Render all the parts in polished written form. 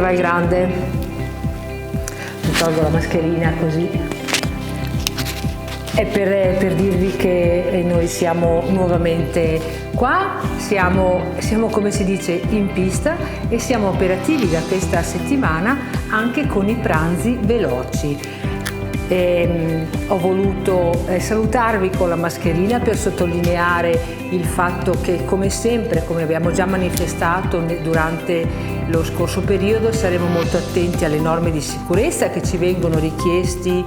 vai grande. Mi tolgo la mascherina così. È per dirvi che noi siamo nuovamente qua, siamo come si dice in pista e siamo operativi da questa settimana anche con i pranzi veloci. Ho voluto salutarvi con la mascherina per sottolineare il fatto che, come sempre, come abbiamo già manifestato durante lo scorso periodo, saremo molto attenti alle norme di sicurezza che ci vengono richiesti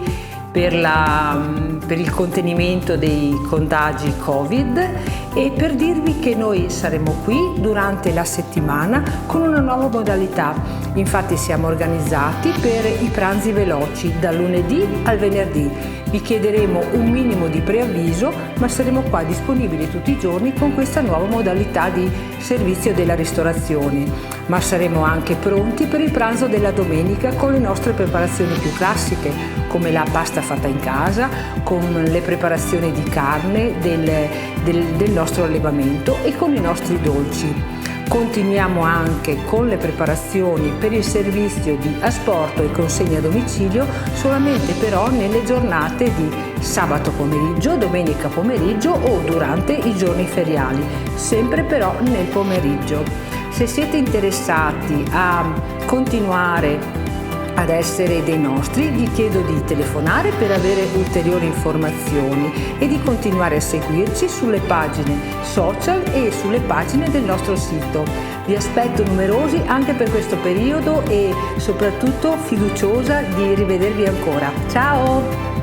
per il contenimento dei contagi Covid e per dirvi che noi saremo qui durante la settimana con una nuova modalità. Infatti siamo organizzati per i pranzi veloci dal lunedì al venerdì. Vi chiederemo un minimo di preavviso, ma saremo qua disponibili tutti i giorni con questa nuova modalità di servizio della ristorazione. Ma saremo anche pronti per il pranzo della domenica con le nostre preparazioni più classiche, come la pasta fatta in casa, con le preparazioni di carne del nostro allevamento e con i nostri dolci. Continuiamo anche con le preparazioni per il servizio di asporto e consegna a domicilio, solamente però nelle giornate di sabato pomeriggio, domenica pomeriggio o durante i giorni feriali, sempre però nel pomeriggio. Se siete interessati a continuare ad essere dei nostri, vi chiedo di telefonare per avere ulteriori informazioni e di continuare a seguirci sulle pagine social e sulle pagine del nostro sito. Vi aspetto numerosi anche per questo periodo e soprattutto fiduciosa di rivedervi ancora. Ciao!